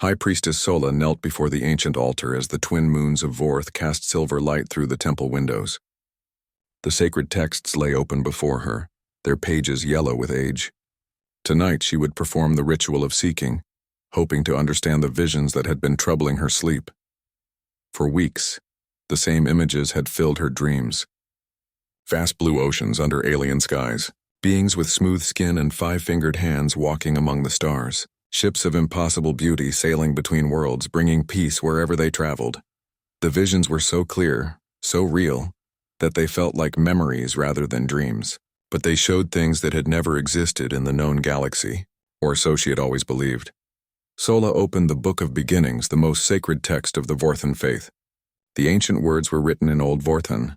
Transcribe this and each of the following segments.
High Priestess Sola knelt before the ancient altar as the twin moons of Vorth cast silver light through the temple windows. The sacred texts lay open before her, their pages yellow with age. Tonight she would perform the ritual of seeking, hoping to understand the visions that had been troubling her sleep. For weeks, the same images had filled her dreams. Vast blue oceans under alien skies, beings with smooth skin and five-fingered hands walking among the stars, ships of impossible beauty sailing between worlds, bringing peace wherever they traveled. The visions were so clear, so real, that they felt like memories rather than dreams. But they showed things that had never existed in the known galaxy, or so she had always believed. Sola opened the Book of Beginnings, the most sacred text of the Vorthan faith. The ancient words were written in Old Vorthan,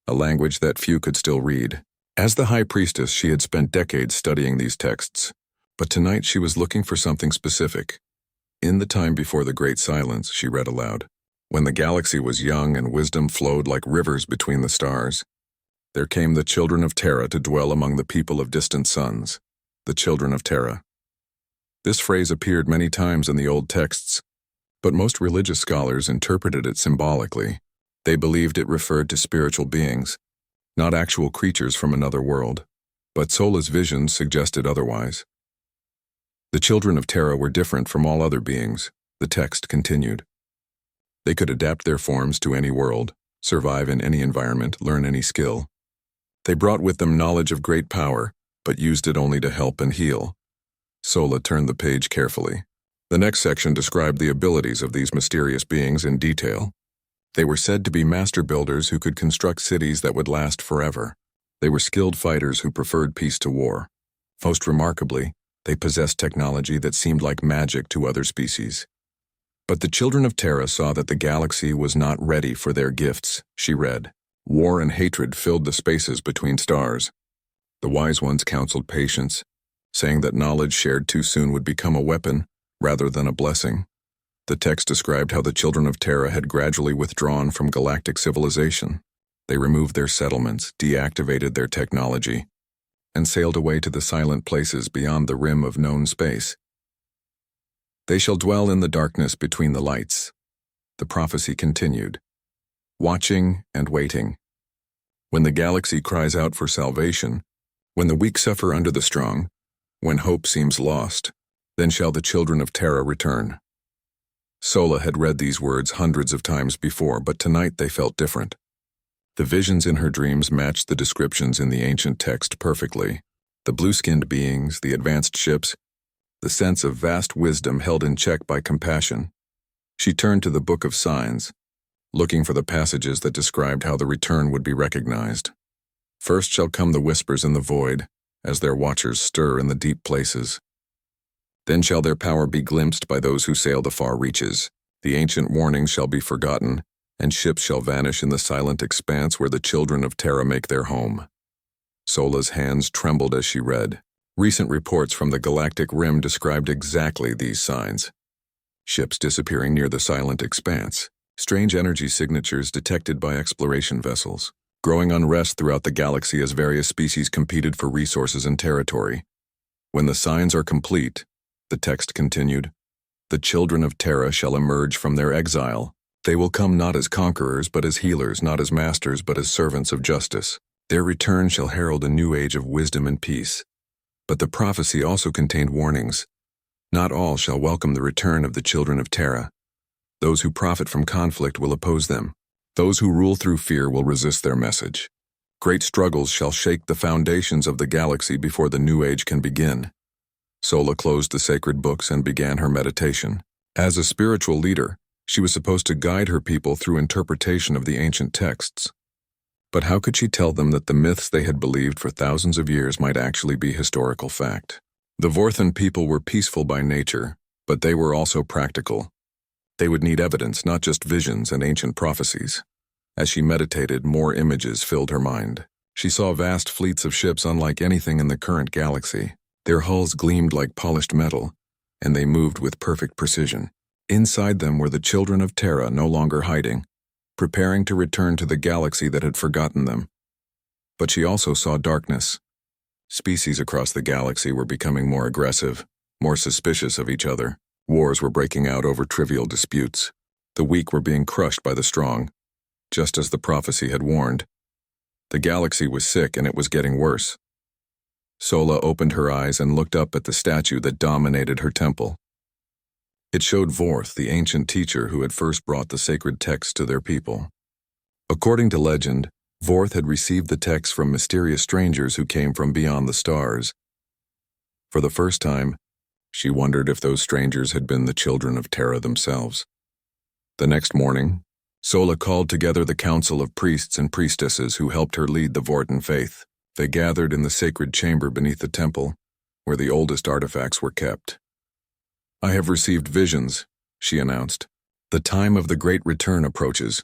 a language that few could still read. As the High Priestess, she had spent decades studying these texts, but tonight she was looking for something specific. In the time before the Great Silence, she read aloud, when the galaxy was young and wisdom flowed like rivers between the stars, there came the children of Terra to dwell among the people of distant suns, the children of Terra. This phrase appeared many times in the old texts, but most religious scholars interpreted it symbolically. They believed it referred to spiritual beings, not actual creatures from another world. But Sola's visions suggested otherwise. The children of Terra were different from all other beings, the text continued. They could adapt their forms to any world, survive in any environment, learn any skill. They brought with them knowledge of great power, but used it only to help and heal. Sola turned the page carefully. The next section described the abilities of these mysterious beings in detail. They were said to be master builders who could construct cities that would last forever. They were skilled fighters who preferred peace to war. Most remarkably, they possessed technology that seemed like magic to other species. But the children of Terra saw that the galaxy was not ready for their gifts, she read. War and hatred filled the spaces between stars. The wise ones counseled patience, saying that knowledge shared too soon would become a weapon rather than a blessing. The text described how the children of Terra had gradually withdrawn from galactic civilization. They removed their settlements, deactivated their technology, and sailed away to the silent places beyond the rim of known space. They shall dwell in the darkness between the lights. The prophecy continued. Watching and waiting. When the galaxy cries out for salvation, when the weak suffer under the strong, when hope seems lost, then shall the children of Terra return. Sola had read these words hundreds of times before, but tonight they felt different. The visions in her dreams matched the descriptions in the ancient text perfectly. The blue-skinned beings, the advanced ships, the sense of vast wisdom held in check by compassion. She turned to the Book of Signs, looking for the passages that described how the return would be recognized. First shall come the whispers in the void, as their watchers stir in the deep places. Then shall their power be glimpsed by those who sail the far reaches. The ancient warnings shall be forgotten, and ships shall vanish in the silent expanse where the children of Terra make their home. Sola's hands trembled as she read. Recent reports from the galactic rim described exactly these signs. Ships disappearing near the silent expanse, strange energy signatures detected by exploration vessels, growing unrest throughout the galaxy as various species competed for resources and territory. When the signs are complete, the text continued, the children of Terra shall emerge from their exile. They will come not as conquerors but as healers, not as masters but as servants of justice. Their return shall herald a new age of wisdom and peace. But the prophecy also contained warnings. Not all shall welcome the return of the children of Terra. Those who profit from conflict will oppose them. Those who rule through fear will resist their message. Great struggles shall shake the foundations of the galaxy before the new age can begin. Sola closed the sacred books and began her meditation. As a spiritual leader, she was supposed to guide her people through interpretation of the ancient texts. But how could she tell them that the myths they had believed for thousands of years might actually be historical fact? The Vorthan people were peaceful by nature, but they were also practical. They would need evidence, not just visions and ancient prophecies. As she meditated, more images filled her mind. She saw vast fleets of ships unlike anything in the current galaxy. Their hulls gleamed like polished metal, and they moved with perfect precision. Inside them were the children of Terra, no longer hiding, preparing to return to the galaxy that had forgotten them. But she also saw darkness. Species across the galaxy were becoming more aggressive, more suspicious of each other. Wars were breaking out over trivial disputes. The weak were being crushed by the strong, just as the prophecy had warned. The galaxy was sick and it was getting worse. Sola opened her eyes and looked up at the statue that dominated her temple. It showed Vorth, the ancient teacher who had first brought the sacred texts to their people. According to legend, Vorth had received the texts from mysterious strangers who came from beyond the stars. For the first time, she wondered if those strangers had been the children of Terra themselves. The next morning, Sola called together the council of priests and priestesses who helped her lead the Vorten faith. They gathered in the sacred chamber beneath the temple, where the oldest artifacts were kept. "I have received visions," she announced. "The time of the great return approaches."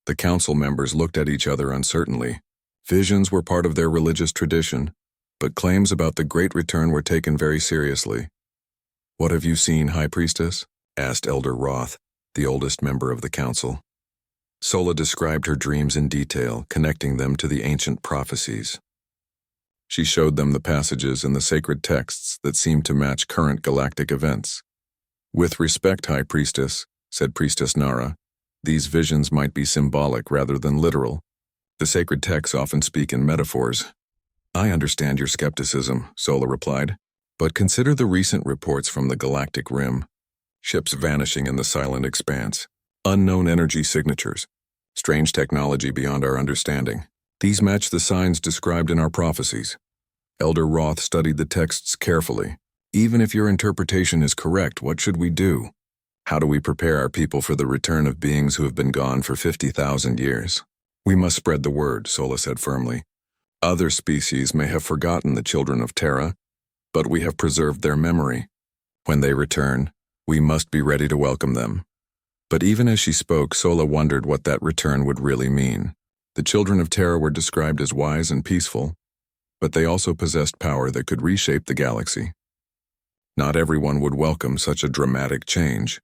The council members looked at each other uncertainly. Visions were part of their religious tradition, but claims about the great return were taken very seriously. "What have you seen, High Priestess?" asked Elder Roth, the oldest member of the council. Sola described her dreams in detail, connecting them to the ancient prophecies. She showed them the passages in the sacred texts that seemed to match current galactic events. "With respect, High Priestess," said Priestess Nara, "these visions might be symbolic rather than literal. The sacred texts often speak in metaphors." "I understand your skepticism," Sola replied, "but consider the recent reports from the galactic rim. Ships vanishing in the silent expanse, unknown energy signatures, strange technology beyond our understanding. These match the signs described in our prophecies." Elder Roth studied the texts carefully. "Even if your interpretation is correct, what should we do? How do we prepare our people for the return of beings who have been gone for 50,000 years? "We must spread the word," Sola said firmly. "Other species may have forgotten the children of Terra, but we have preserved their memory. When they return, we must be ready to welcome them." But even as she spoke, Sola wondered what that return would really mean. The children of Terra were described as wise and peaceful, but they also possessed power that could reshape the galaxy. Not everyone would welcome such a dramatic change.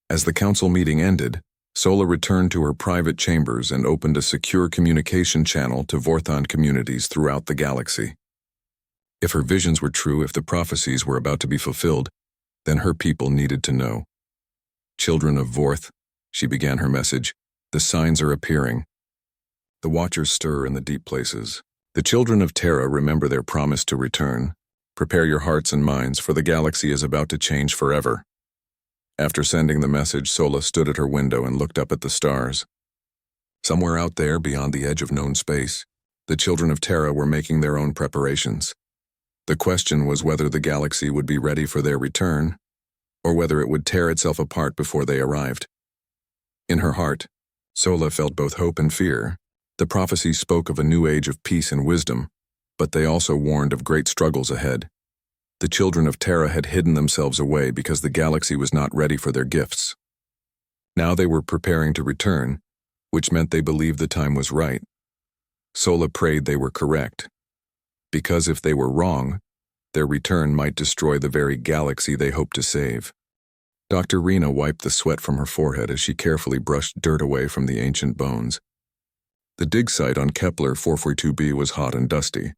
As the council meeting ended, Sola returned to her private chambers and opened a secure communication channel to Vorthon communities throughout the galaxy. If her visions were true, if the prophecies were about to be fulfilled, then her people needed to know. "Children of Vorth," she began her message, "the signs are appearing. The watchers stir in the deep places. The children of Terra remember their promise to return. Prepare your hearts and minds, for the galaxy is about to change forever." After sending the message, Sola stood at her window and looked up at the stars. Somewhere out there, beyond the edge of known space, the children of Terra were making their own preparations. The question was whether the galaxy would be ready for their return, or whether it would tear itself apart before they arrived. In her heart, Sola felt both hope and fear. The prophecies spoke of a new age of peace and wisdom, but they also warned of great struggles ahead. The children of Terra had hidden themselves away because the galaxy was not ready for their gifts. Now they were preparing to return, which meant they believed the time was right. Sola prayed they were correct, because if they were wrong, their return might destroy the very galaxy they hoped to save. Dr. Rena wiped the sweat from her forehead as she carefully brushed dirt away from the ancient bones. The dig site on Kepler 442b was hot and dusty,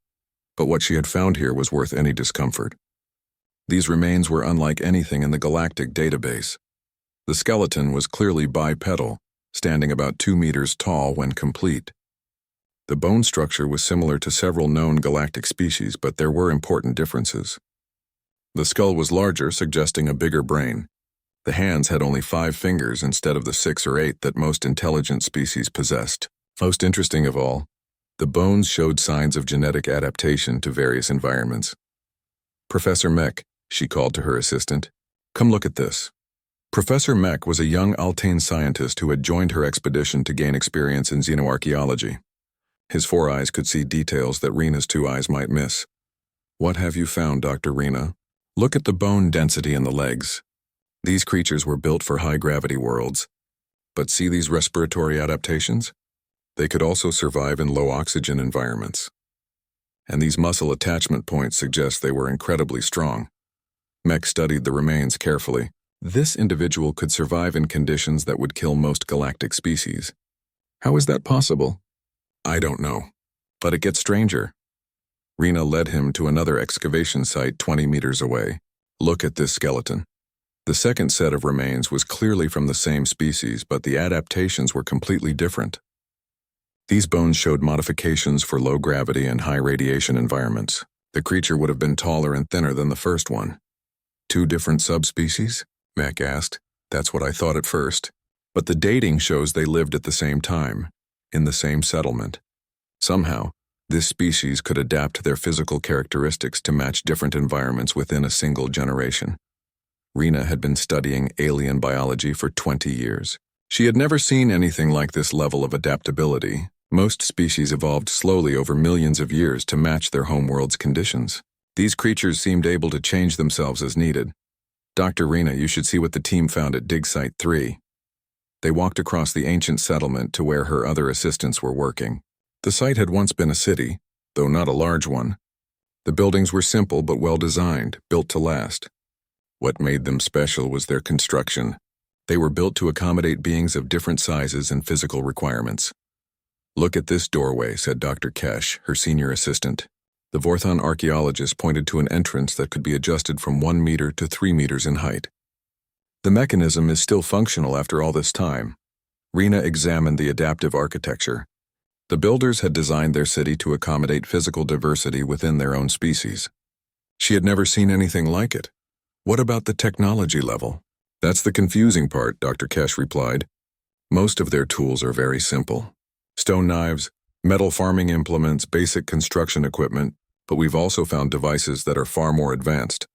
but what she had found here was worth any discomfort. These remains were unlike anything in the galactic database. The skeleton was clearly bipedal, standing about 2 meters tall when complete. The bone structure was similar to several known galactic species, but there were important differences. The skull was larger, suggesting a bigger brain. The hands had only 5 fingers instead of the 6 or 8 that most intelligent species possessed. Most interesting of all, the bones showed signs of genetic adaptation to various environments. "Professor Mech," she called to her assistant, "come look at this." Professor Mech was a young Altane scientist who had joined her expedition to gain experience in xenoarchaeology. His 4 eyes could see details that Rena's 2 eyes might miss. "What have you found, Dr. Rena?" "Look at the bone density in the legs. These creatures were built for high-gravity worlds. But see these respiratory adaptations? They could also survive in low-oxygen environments. And these muscle attachment points suggest they were incredibly strong." Mech studied the remains carefully. This individual could survive in conditions that would kill most galactic species. "How is that possible?" "I don't know. But it gets stranger." Rena led him to another excavation site 20 meters away. "Look at this skeleton. The second set of remains was clearly from the same species, but the adaptations were completely different. These bones showed modifications for low gravity and high radiation environments. The creature would have been taller and thinner than the first one. Two different subspecies? Mac asked. That's what I thought at first. But the dating shows they lived at the same time, in the same settlement. Somehow, this species could adapt their physical characteristics to match different environments within a single generation. Rena had been studying alien biology for 20 years. She had never seen anything like this level of adaptability. Most species evolved slowly over millions of years to match their homeworld's conditions. These creatures seemed able to change themselves as needed. Dr. Rena, you should see what the team found at Dig Site 3. They walked across the ancient settlement to where her other assistants were working. The site had once been a city, though not a large one. The buildings were simple but well designed, built to last. What made them special was their construction. They were built to accommodate beings of different sizes and physical requirements. Look at this doorway, said Dr. Kesh, her senior assistant. The Vorthon archaeologist pointed to an entrance that could be adjusted from 1 meter to 3 meters in height. The mechanism is still functional after all this time. Rena examined the adaptive architecture. The builders had designed their city to accommodate physical diversity within their own species. She had never seen anything like it. What about the technology level? That's the confusing part, Dr. Kesh replied. Most of their tools are very simple. Stone knives, metal farming implements, basic construction equipment, but we've also found devices that are far more advanced.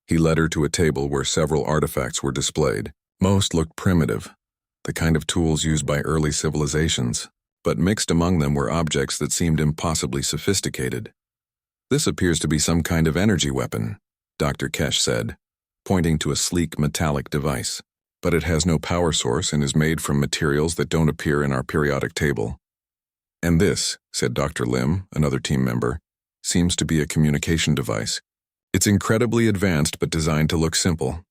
He led her to a table where several artifacts were displayed. Most looked primitive, the kind of tools used by early civilizations, but mixed among them were objects that seemed impossibly sophisticated. This appears to be some kind of energy weapon, Dr. Kesh said, pointing to a sleek metallic device. But it has no power source and is made from materials that don't appear in our periodic table. And this, said Dr. Lim, another team member, seems to be a communication device. It's incredibly advanced but designed to look simple.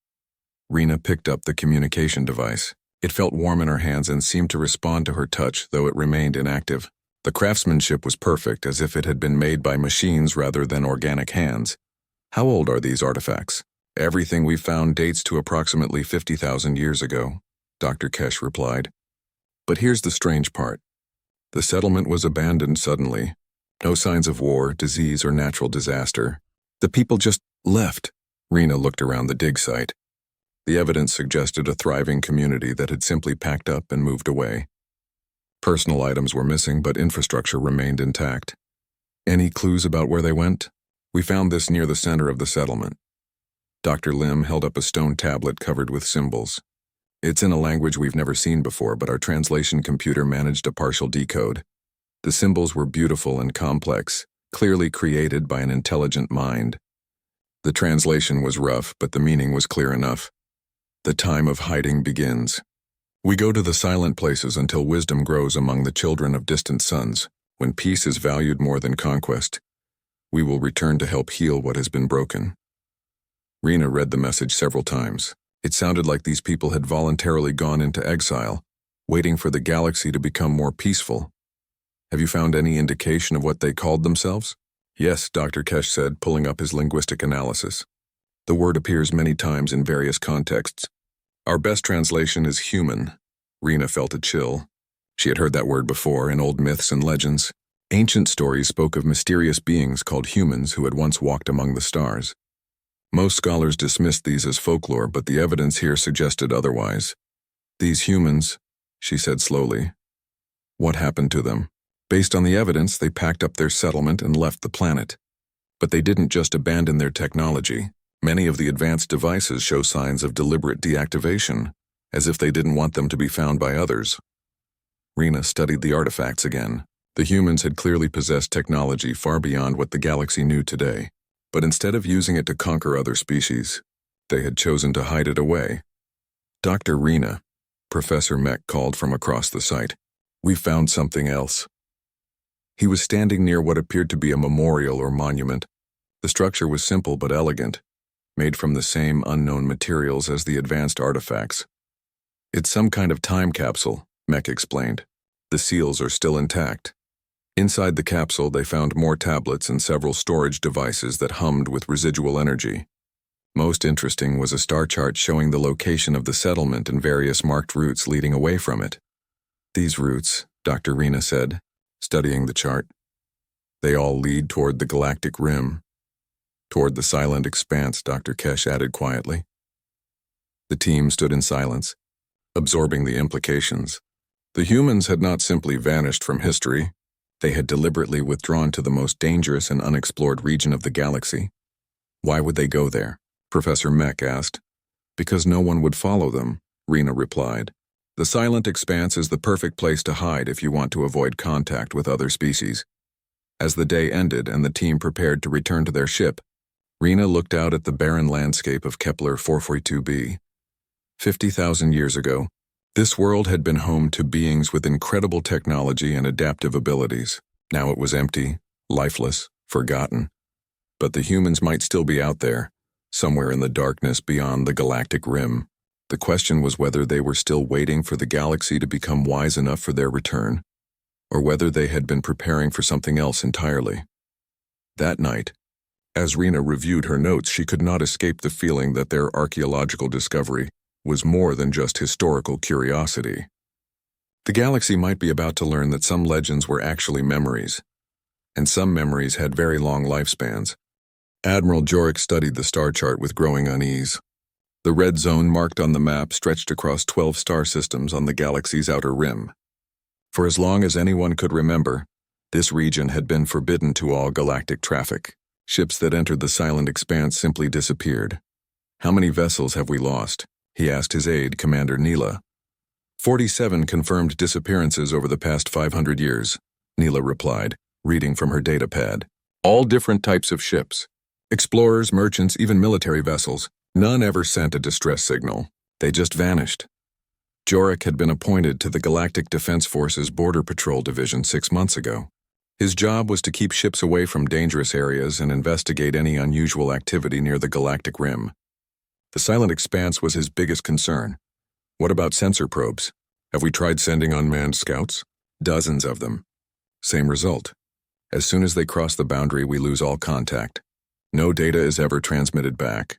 Rena picked up the communication device. It felt warm in her hands and seemed to respond to her touch, though it remained inactive. The craftsmanship was perfect, as if it had been made by machines rather than organic hands. How old are these artifacts? Everything we've found dates to approximately 50,000 years ago, Dr. Kesh replied. But here's the strange part. The settlement was abandoned suddenly. No signs of war, disease, or natural disaster. The people just left. Rena looked around the dig site. The evidence suggested a thriving community that had simply packed up and moved away. Personal items were missing, but infrastructure remained intact. Any clues about where they went? We found this near the center of the settlement. Dr. Lim held up a stone tablet covered with symbols. It's in a language we've never seen before, but our translation computer managed a partial decode. The symbols were beautiful and complex, clearly created by an intelligent mind. The translation was rough, but the meaning was clear enough. The time of hiding begins. We go to the silent places until wisdom grows among the children of distant suns. When peace is valued more than conquest, we will return to help heal what has been broken. Rena read the message several times. It sounded like these people had voluntarily gone into exile, waiting for the galaxy to become more peaceful. Have you found any indication of what they called themselves? Yes, Dr. Kesh said, pulling up his linguistic analysis. The word appears many times in various contexts. Our best translation is human. Rena felt a chill. She had heard that word before in old myths and legends. Ancient stories spoke of mysterious beings called humans who had once walked among the stars. Most scholars dismissed these as folklore, but the evidence here suggested otherwise. These humans, she said slowly. What happened to them? Based on the evidence, they packed up their settlement and left the planet. But they didn't just abandon their technology. Many of the advanced devices show signs of deliberate deactivation, as if they didn't want them to be found by others. Rena studied the artifacts again. The humans had clearly possessed technology far beyond what the galaxy knew today. But instead of using it to conquer other species, they had chosen to hide it away. Dr. Rena, Professor Mech called from across the site. We found something else. He was standing near what appeared to be a memorial or monument. The structure was simple but elegant, made from the same unknown materials as the advanced artifacts. It's some kind of time capsule, Mech explained. The seals are still intact. Inside the capsule, they found more tablets and several storage devices that hummed with residual energy. Most interesting was a star chart showing the location of the settlement and various marked routes leading away from it. These routes, Dr. Rena said, studying the chart, they all lead toward the galactic rim. Toward the silent expanse, Dr. Kesh added quietly. The team stood in silence, absorbing the implications. The humans had not simply vanished from history. They had deliberately withdrawn to the most dangerous and unexplored region of the galaxy. Why would they go there? Professor Mech asked. Because no one would follow them, Rena replied. The silent expanse is the perfect place to hide if you want to avoid contact with other species. As the day ended and the team prepared to return to their ship, Rena looked out at the barren landscape of Kepler 442b. 50,000 years ago, this world had been home to beings with incredible technology and adaptive abilities. Now it was empty, lifeless, forgotten. But the humans might still be out there, somewhere in the darkness beyond the galactic rim. The question was whether they were still waiting for the galaxy to become wise enough for their return, or whether they had been preparing for something else entirely. That night, as Rena reviewed her notes, she could not escape the feeling that their archaeological discovery was more than just historical curiosity. The galaxy might be about to learn that some legends were actually memories, and some memories had very long lifespans. Admiral Jorik studied the star chart with growing unease. The red zone marked on the map stretched across 12 star systems on the galaxy's outer rim. For as long as anyone could remember, this region had been forbidden to all galactic traffic. Ships that entered the silent expanse simply disappeared. How many vessels have we lost? He asked his aide, Commander Neela. 47 confirmed disappearances over the past 500 years, Neela replied, reading from her data pad. All different types of ships. Explorers, merchants, even military vessels. None ever sent a distress signal. They just vanished. Jorik had been appointed to the Galactic Defense Force's Border Patrol Division 6 months ago. His job was to keep ships away from dangerous areas and investigate any unusual activity near the galactic rim. The silent expanse was his biggest concern. What about sensor probes? Have we tried sending unmanned scouts? Dozens of them. Same result. As soon as they cross the boundary, we lose all contact. No data is ever transmitted back.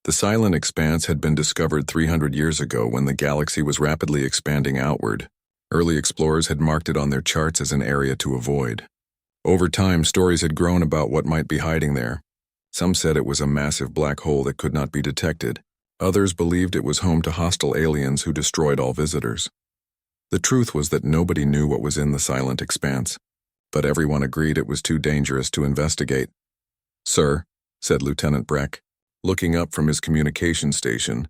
The silent expanse had been discovered 300 years ago when the galaxy was rapidly expanding outward. Early explorers had marked it on their charts as an area to avoid. Over time, stories had grown about what might be hiding there. Some said it was a massive black hole that could not be detected. Others believed it was home to hostile aliens who destroyed all visitors. The truth was that nobody knew what was in the silent expanse, but everyone agreed it was too dangerous to investigate. Sir, said Lieutenant Breck, looking up from his communication station,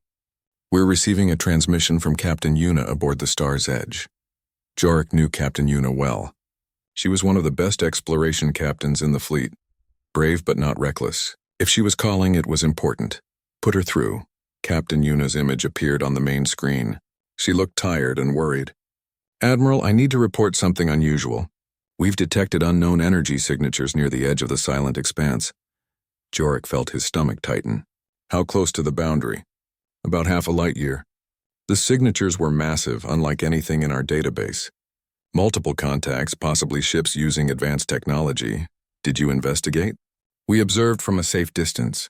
we're receiving a transmission from Captain Yuna aboard the Star's Edge. Jorik knew Captain Yuna well. She was one of the best exploration captains in the fleet. Brave but not reckless. If she was calling, it was important. Put her through. Captain Yuna's image appeared on the main screen. She looked tired and worried. Admiral, I need to report something unusual. We've detected unknown energy signatures near the edge of the silent expanse. Jorik felt his stomach tighten. How close to the boundary? About half a light year. The signatures were massive, unlike anything in our database. Multiple contacts, possibly ships using advanced technology. Did you investigate? We observed from a safe distance.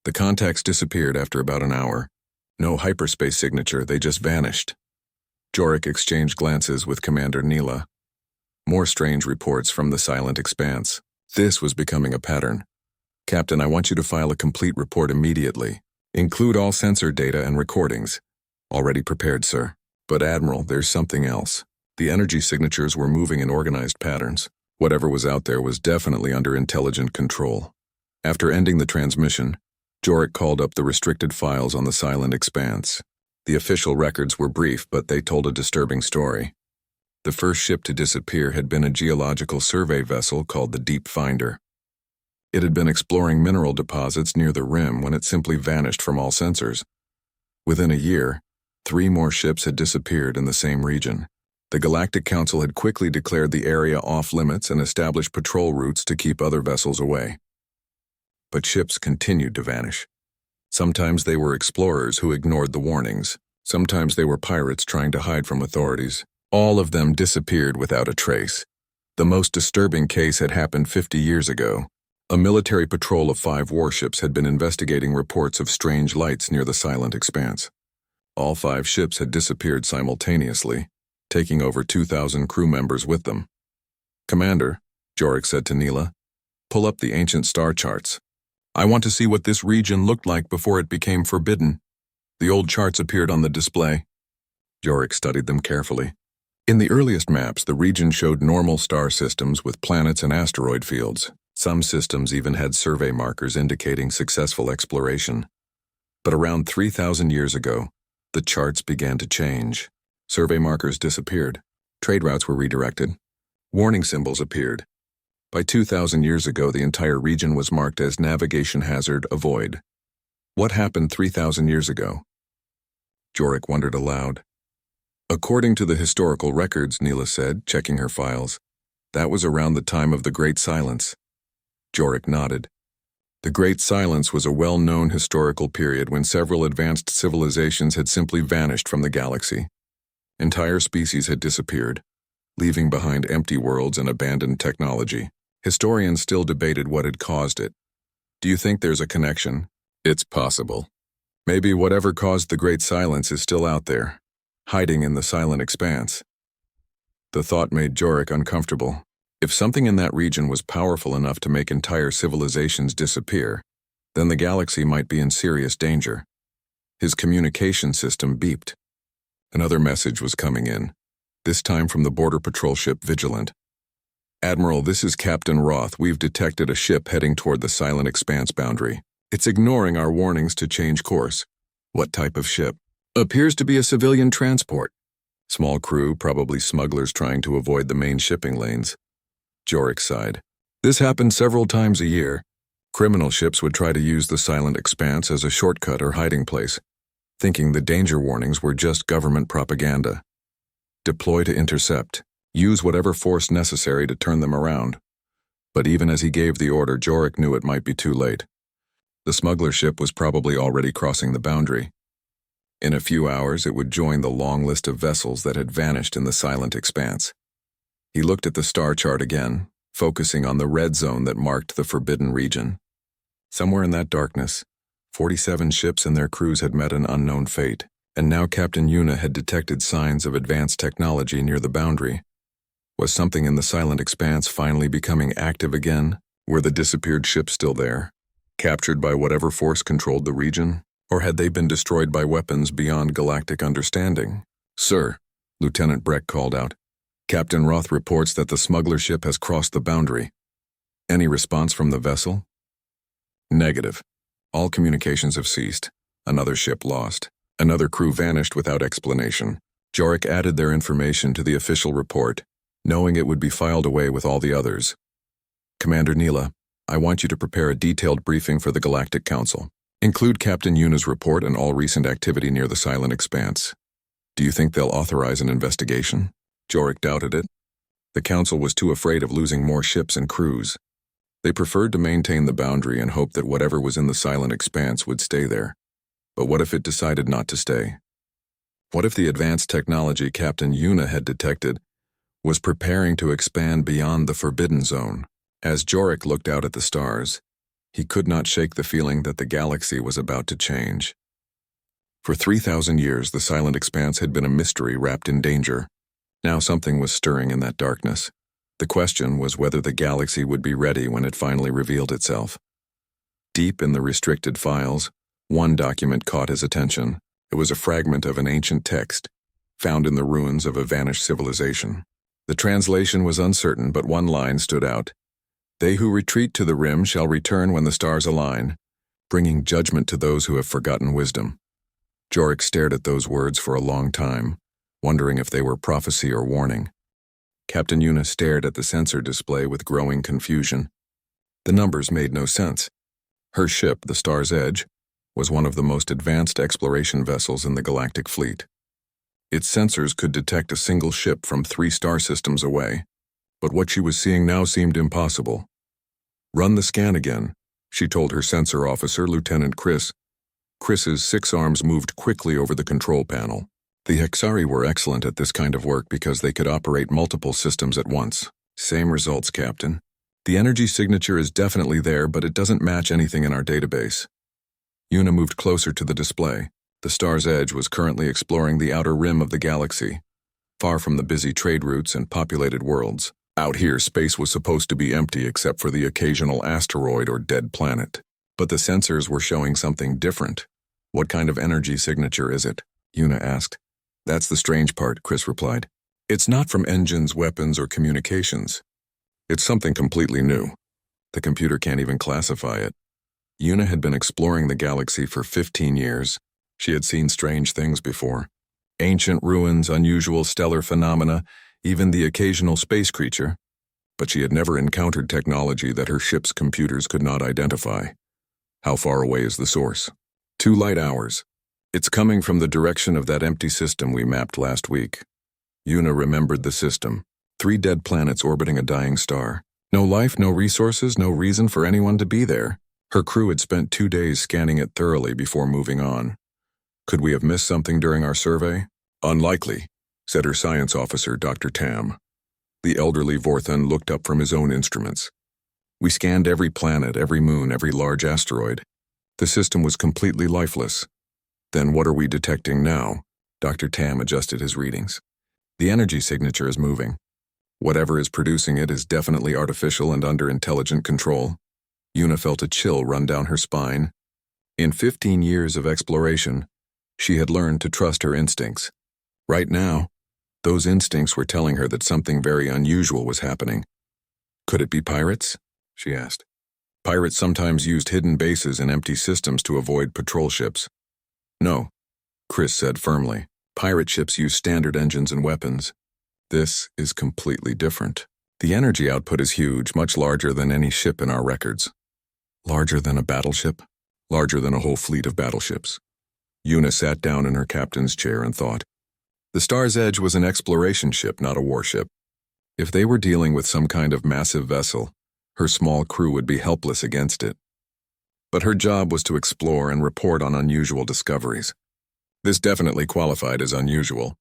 The contacts disappeared after about an hour. No hyperspace signature, they just vanished. Jorik exchanged glances with Commander Neela. More strange reports from the silent expanse. This was becoming a pattern. Captain, I want you to file a complete report immediately. Include all sensor data and recordings. Already prepared, sir. But Admiral, there's something else. The energy signatures were moving in organized patterns. Whatever was out there was definitely under intelligent control. After ending the transmission, Jorik called up the restricted files on the silent expanse. The official records were brief, but they told a disturbing story. The first ship to disappear had been a geological survey vessel called the Deep Finder. It had been exploring mineral deposits near the rim when it simply vanished from all sensors. Within a year, 3 more ships had disappeared in the same region. The Galactic Council had quickly declared the area off-limits and established patrol routes to keep other vessels away. But ships continued to vanish. Sometimes they were explorers who ignored the warnings. Sometimes they were pirates trying to hide from authorities. All of them disappeared without a trace. The most disturbing case had happened 50 years ago. A military patrol of 5 warships had been investigating reports of strange lights near the silent expanse. All 5 ships had disappeared simultaneously, taking over 2,000 crew members with them. "Commander," Jorik said to Neela, "pull up the ancient star charts. I want to see what this region looked like before it became forbidden." The old charts appeared on the display. Jorik studied them carefully. In the earliest maps, the region showed normal star systems with planets and asteroid fields. Some systems even had survey markers indicating successful exploration. But around 3,000 years ago, the charts began to change. Survey markers disappeared. Trade routes were redirected. Warning symbols appeared. By 2,000 years ago, the entire region was marked as navigation hazard avoid. What happened 3,000 years ago? Jorik wondered aloud. According to the historical records, Neela said, checking her files, that was around the time of the Great Silence. Jorik nodded. The Great Silence was a well-known historical period when several advanced civilizations had simply vanished from the galaxy. Entire species had disappeared, leaving behind empty worlds and abandoned technology. Historians still debated what had caused it. Do you think there's a connection? It's possible. Maybe whatever caused the Great Silence is still out there, hiding in the silent expanse. The thought made Jorik uncomfortable. If something in that region was powerful enough to make entire civilizations disappear, then the galaxy might be in serious danger. His communication system beeped. Another message was coming in, this time from the border patrol ship Vigilant. "Admiral, this is Captain Roth. We've detected a ship heading toward the silent expanse boundary. It's ignoring our warnings to change course." "What type of ship?" "Appears to be a civilian transport." "Small crew, probably smugglers trying to avoid the main shipping lanes." Jorik sighed. "This happens several times a year. Criminal ships would try to use the silent expanse as a shortcut or hiding place, thinking the danger warnings were just government propaganda. Deploy to intercept. Use whatever force necessary to turn them around." But even as he gave the order, Jorik knew it might be too late. The smuggler ship was probably already crossing the boundary. In a few hours, it would join the long list of vessels that had vanished in the silent expanse. He looked at the star chart again, focusing on the red zone that marked the forbidden region. Somewhere in that darkness, 47 ships and their crews had met an unknown fate, and now Captain Yuna had detected signs of advanced technology near the boundary. Was something in the silent expanse finally becoming active again? Were the disappeared ships still there, captured by whatever force controlled the region? Or had they been destroyed by weapons beyond galactic understanding? "Sir," Lieutenant Breck called out, "Captain Roth reports that the smuggler ship has crossed the boundary. Any response from the vessel?" "Negative. All communications have ceased. Another ship lost. Another crew vanished without explanation." Jorik added their information to the official report, knowing it would be filed away with all the others. "Commander Neela, I want you to prepare a detailed briefing for the Galactic Council. Include Captain Yuna's report and all recent activity near the silent expanse. Do you think they'll authorize an investigation?" Jorik doubted it. The Council was too afraid of losing more ships and crews. They preferred to maintain the boundary and hope that whatever was in the silent expanse would stay there. But what if it decided not to stay? What if the advanced technology Captain Yuna had detected was preparing to expand beyond the forbidden zone? As Jorik looked out at the stars, he could not shake the feeling that the galaxy was about to change. For 3,000 years, the silent expanse had been a mystery wrapped in danger. Now something was stirring in that darkness. The question was whether the galaxy would be ready when it finally revealed itself. Deep in the restricted files, one document caught his attention. It was a fragment of an ancient text, found in the ruins of a vanished civilization. The translation was uncertain, but one line stood out. "They who retreat to the rim shall return when the stars align, bringing judgment to those who have forgotten wisdom." Jorik stared at those words for a long time, wondering if they were prophecy or warning. Captain Yuna stared at the sensor display with growing confusion. The numbers made no sense. Her ship, the Star's Edge, was one of the most advanced exploration vessels in the galactic fleet. Its sensors could detect a single ship from 3 star systems away, but what she was seeing now seemed impossible. "Run the scan again," she told her sensor officer, Lieutenant Chris. Chris's 6 arms moved quickly over the control panel. The Hexari were excellent at this kind of work because they could operate multiple systems at once. "Same results, Captain. The energy signature is definitely there, but it doesn't match anything in our database. Yuna moved closer to the display. The star's edge was currently exploring the outer rim of the galaxy, far from the busy trade routes and populated worlds. Out here, space was supposed to be empty except for the occasional asteroid or dead planet. But the sensors were showing something different. What kind of energy signature is it? Yuna asked. That's the strange part, Chris replied. It's not from engines, weapons, or communications. It's something completely new. The computer can't even classify it. Yuna had been exploring the galaxy for 15 years. She had seen strange things before. Ancient ruins, unusual stellar phenomena, even the occasional space creature. But she had never encountered technology that her ship's computers could not identify. How far away is the source? 2 light hours. It's coming from the direction of that empty system we mapped last week. Yuna remembered the system. 3 dead planets orbiting a dying star. No life, no resources, no reason for anyone to be there. Her crew had spent 2 days scanning it thoroughly before moving on. Could we have missed something during our survey? Unlikely, said her science officer, Dr. Tam. The elderly Vorthan looked up from his own instruments. We scanned every planet, every moon, every large asteroid. The system was completely lifeless. Then what are we detecting now? Dr. Tam adjusted his readings. The energy signature is moving. Whatever is producing it is definitely artificial and under intelligent control. Yuna felt a chill run down her spine. In 15 years of exploration, she had learned to trust her instincts. Right now, those instincts were telling her that something very unusual was happening. Could it be pirates? She asked. Pirates sometimes used hidden bases in empty systems to avoid patrol ships. No, Chris said firmly. Pirate ships use standard engines and weapons. This is completely different. The energy output is huge, much larger than any ship in our records. Larger than a battleship? Larger than a whole fleet of battleships. Yuna sat down in her captain's chair and thought. The Star's Edge was an exploration ship, not a warship. If they were dealing with some kind of massive vessel, her small crew would be helpless against it. But her job was to explore and report on unusual discoveries. This definitely qualified as unusual.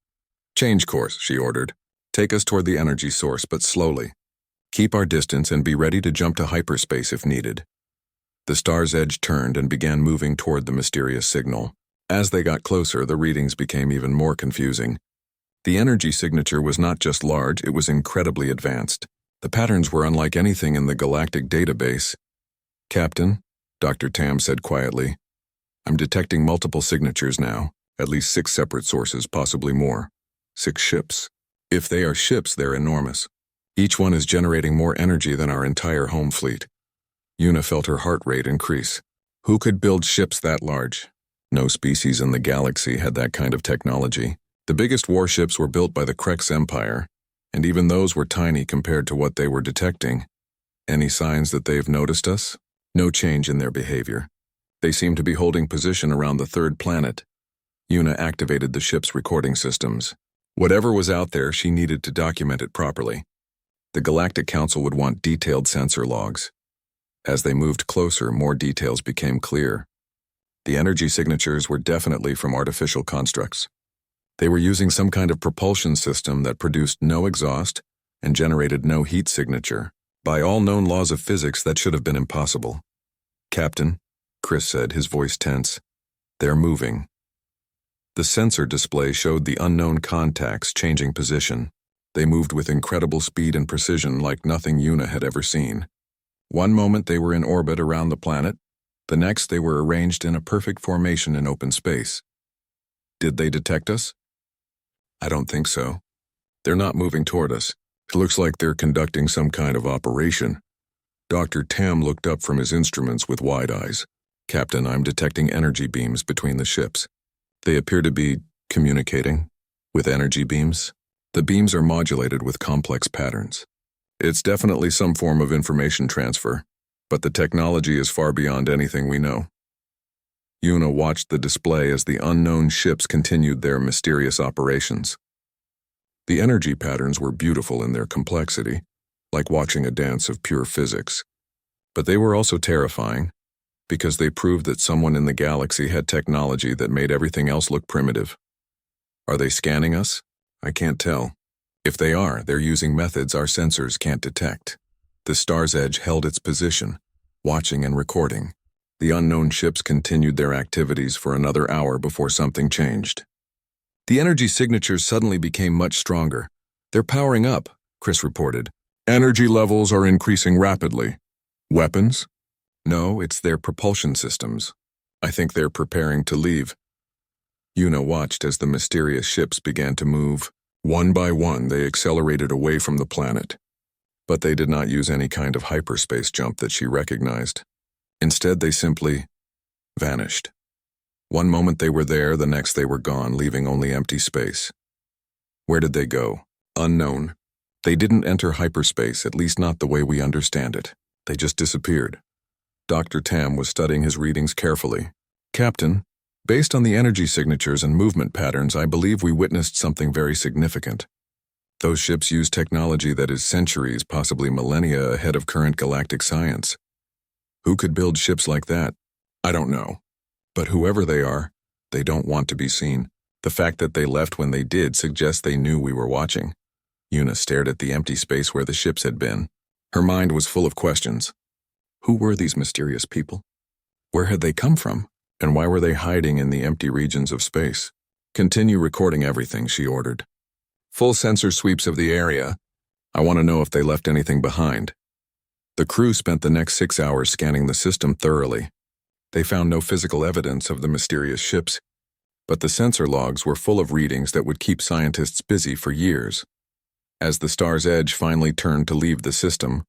Change course, she ordered. Take us toward the energy source, but slowly. Keep our distance and be ready to jump to hyperspace if needed. The Star's Edge turned and began moving toward the mysterious signal. As they got closer, the readings became even more confusing. The energy signature was not just large, it was incredibly advanced. The patterns were unlike anything in the galactic database. Captain, Dr. Tam said quietly, I'm detecting multiple signatures now, at least 6 separate sources, possibly more. 6 ships. If they are ships, they're enormous. Each one is generating more energy than our entire home fleet. Yuna felt her heart rate increase. Who could build ships that large? No species in the galaxy had that kind of technology. The biggest warships were built by the Krex Empire, and even those were tiny compared to what they were detecting. Any signs that they've noticed us? No change in their behavior. They seem to be holding position around the 3rd planet. Yuna activated the ship's recording systems. Whatever was out there, she needed to document it properly. The Galactic Council would want detailed sensor logs. As they moved closer, more details became clear. The energy signatures were definitely from artificial constructs. They were using some kind of propulsion system that produced no exhaust and generated no heat signature. By all known laws of physics, that should have been impossible. Captain, Chris said, his voice tense. They're moving. The sensor display showed the unknown contacts changing position. They moved with incredible speed and precision like nothing Yuna had ever seen. One moment they were in orbit around the planet, the next they were arranged in a perfect formation in open space. Did they detect us? I don't think so. They're not moving toward us. It looks like they're conducting some kind of operation. Dr. Tam looked up from his instruments with wide eyes. Captain, I'm detecting energy beams between the ships. They appear to be communicating with energy beams. The beams are modulated with complex patterns. It's definitely some form of information transfer, but the technology is far beyond anything we know. Yuna watched the display as the unknown ships continued their mysterious operations. The energy patterns were beautiful in their complexity, like watching a dance of pure physics. But they were also terrifying, because they proved that someone in the galaxy had technology that made everything else look primitive. Are they scanning us? I can't tell. If they are, they're using methods our sensors can't detect. The Star's Edge held its position, watching and recording. The unknown ships continued their activities for another hour before something changed. The energy signatures suddenly became much stronger. "They're powering up," Chris reported. "Energy levels are increasing rapidly." "Weapons?" "No, it's their propulsion systems. I think they're preparing to leave." Yuna watched as the mysterious ships began to move. One by one, they accelerated away from the planet. But they did not use any kind of hyperspace jump that she recognized. Instead, they simply vanished. One moment they were there, the next they were gone, leaving only empty space. Where did they go? Unknown. They didn't enter hyperspace, at least not the way we understand it. They just disappeared. Dr. Tam was studying his readings carefully. "Captain, based on the energy signatures and movement patterns, I believe we witnessed something very significant. Those ships use technology that is centuries, possibly millennia ahead of current galactic science. Who could build ships like that? I don't know. But whoever they are, they don't want to be seen. The fact that they left when they did suggests they knew we were watching." Yuna stared at the empty space where the ships had been. Her mind was full of questions. Who were these mysterious people? Where had they come from? And why were they hiding in the empty regions of space? "Continue recording everything," she ordered. "Full sensor sweeps of the area. I want to know if they left anything behind." The crew spent the next 6 hours scanning the system thoroughly. They found no physical evidence of the mysterious ships, but the sensor logs were full of readings that would keep scientists busy for years. As the Star's Edge finally turned to leave the system,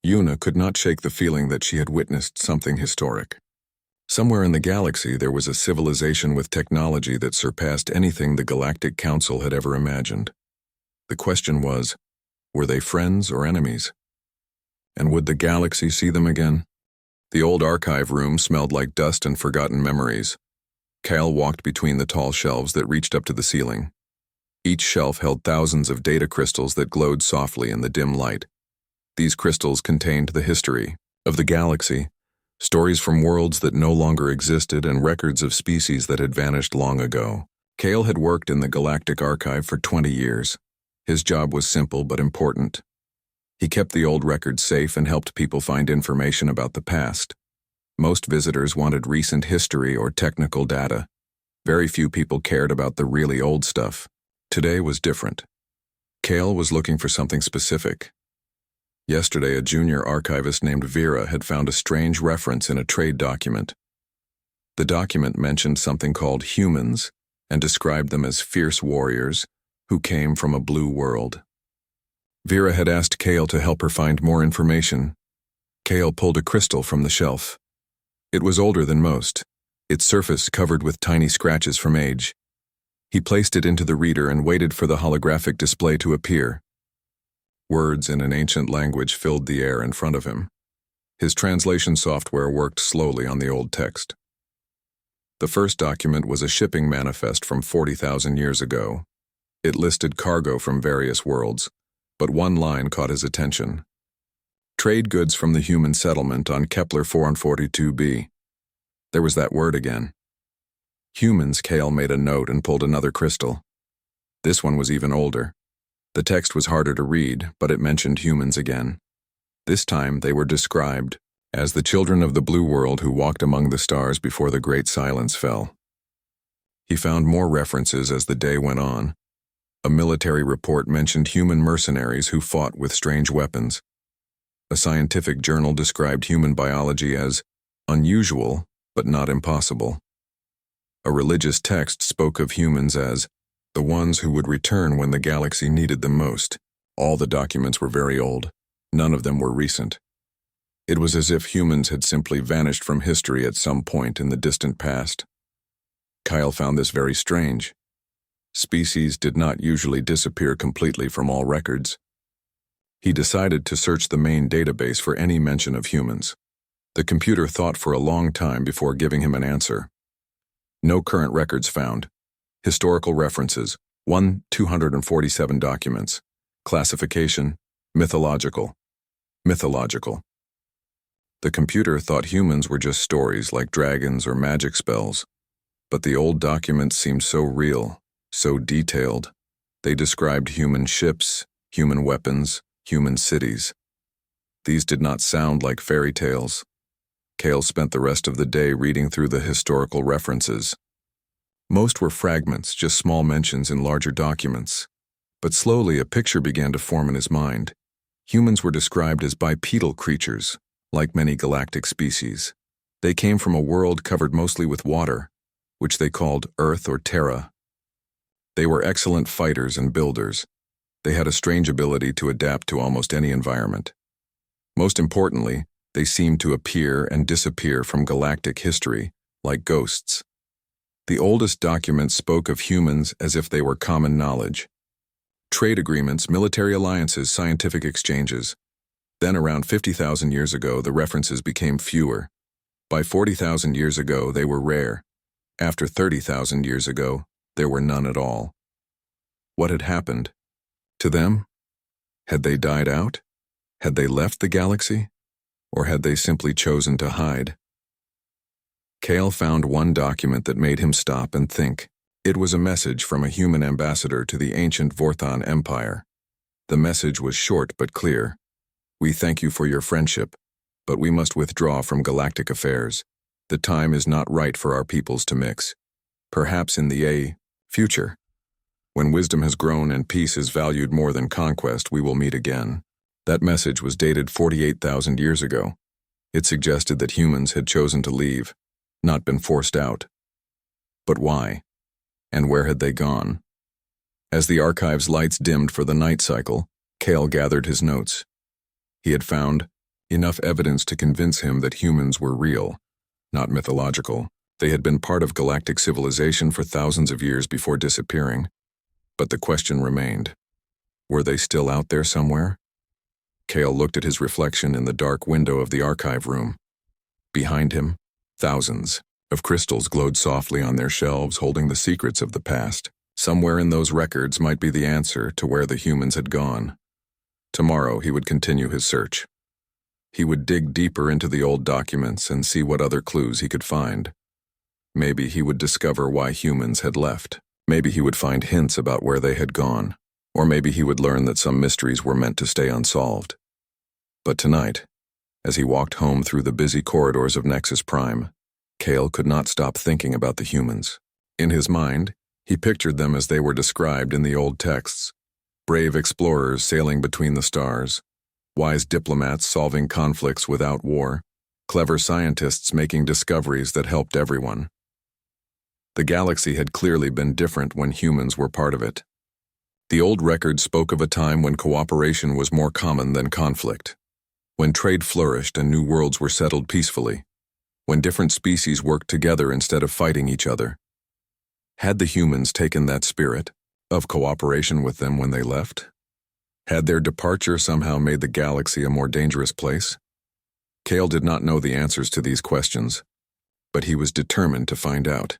Yuna could not shake the feeling that she had witnessed something historic. Somewhere in the galaxy there was a civilization with technology that surpassed anything the Galactic Council had ever imagined. The question was, were they friends or enemies? And would the galaxy see them again? The old archive room smelled like dust and forgotten memories. Cal walked between the tall shelves that reached up to the ceiling. Each shelf held thousands of data crystals that glowed softly in the dim light. These crystals contained the history of the galaxy, stories from worlds that no longer existed, and records of species that had vanished long ago. Cale had worked in the Galactic Archive for 20 years. His job was simple but important. He kept the old records safe and helped people find information about the past. Most visitors wanted recent history or technical data. Very few people cared about the really old stuff. Today was different. Cale was looking for something specific. Yesterday, a junior archivist named Vera had found a strange reference in a trade document. The document mentioned something called humans and described them as fierce warriors who came from a blue world. Vera had asked Cale to help her find more information. Cale pulled a crystal from the shelf. It was older than most, its surface covered with tiny scratches from age. He placed it into the reader and waited for the holographic display to appear. Words in an ancient language filled the air in front of him. His translation software worked slowly on the old text. The first document was a shipping manifest from 40,000 years ago. It listed cargo from various worlds, but one line caught his attention. Trade goods from the human settlement on Kepler 442b. There was that word again. Humans, Cale made a note and pulled another crystal. This one was even older. The text was harder to read, but it mentioned humans again. This time they were described as the children of the blue world who walked among the stars before the great silence fell. He found more references as the day went on. A military report mentioned human mercenaries who fought with strange weapons. A scientific journal described human biology as unusual, but not impossible. A religious text spoke of humans as the ones who would return when the galaxy needed them most. All the documents were very old. None of them were recent. It was as if humans had simply vanished from history at some point in the distant past. Kyle found this very strange. Species did not usually disappear completely from all records. He decided to search the main database for any mention of humans. The computer thought for a long time before giving him an answer. No current records found. Historical references, 247 documents. Classification, mythological. Mythological. The computer thought humans were just stories like dragons or magic spells. But the old documents seemed so real, so detailed. They described human ships, human weapons, human cities. These did not sound like fairy tales. Cale spent the rest of the day reading through the historical references. Most were fragments, just small mentions in larger documents. But slowly a picture began to form in his mind. Humans were described as bipedal creatures, like many galactic species. They came from a world covered mostly with water, which they called Earth or Terra. They were excellent fighters and builders. They had a strange ability to adapt to almost any environment. Most importantly, they seemed to appear and disappear from galactic history, like ghosts. The oldest documents spoke of humans as if they were common knowledge. Trade agreements, military alliances, scientific exchanges. Then around 50,000 years ago, the references became fewer. By 40,000 years ago, they were rare. After 30,000 years ago, there were none at all. What had happened? To them? Had they died out? Had they left the galaxy? Or had they simply chosen to hide? Cale found one document that made him stop and think. It was a message from a human ambassador to the ancient Vorthon Empire. The message was short but clear. "We thank you for your friendship, but we must withdraw from galactic affairs. The time is not right for our peoples to mix. Perhaps in the future, when wisdom has grown and peace is valued more than conquest, we will meet again." That message was dated 48,000 years ago. It suggested that humans had chosen to leave, not been forced out. But why? And where had they gone? As the archive's lights dimmed for the night cycle, Cale gathered his notes. He had found enough evidence to convince him that humans were real, not mythological. They had been part of galactic civilization for thousands of years before disappearing. But the question remained. Were they still out there somewhere? Cale looked at his reflection in the dark window of the archive room. Behind him, thousands of crystals glowed softly on their shelves, holding the secrets of the past. Somewhere in those records might be the answer to where the humans had gone. Tomorrow he would continue his search. He would dig deeper into the old documents and see what other clues he could find. Maybe he would discover why humans had left. Maybe he would find hints about where they had gone. Or maybe he would learn that some mysteries were meant to stay unsolved. But tonight, as he walked home through the busy corridors of Nexus Prime, Cale could not stop thinking about the humans. In his mind, he pictured them as they were described in the old texts. Brave explorers sailing between the stars, wise diplomats solving conflicts without war, clever scientists making discoveries that helped everyone. The galaxy had clearly been different when humans were part of it. The old record spoke of a time when cooperation was more common than conflict, when trade flourished and new worlds were settled peacefully, when different species worked together instead of fighting each other. Had the humans taken that spirit of cooperation with them when they left? Had their departure somehow made the galaxy a more dangerous place? Cale did not know the answers to these questions, but he was determined to find out.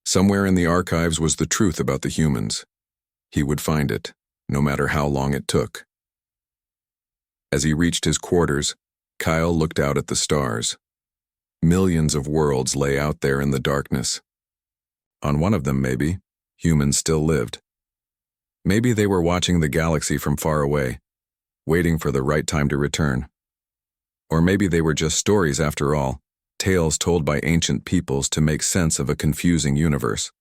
Somewhere in the archives was the truth about the humans. He would find it, no matter how long it took. As he reached his quarters, Kyle looked out at the stars. Millions of worlds lay out there in the darkness. On one of them, maybe, humans still lived. Maybe they were watching the galaxy from far away, waiting for the right time to return. Or maybe they were just stories after all, tales told by ancient peoples to make sense of a confusing universe.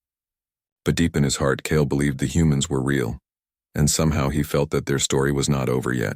But deep in his heart, Cale believed the humans were real, and somehow he felt that their story was not over yet.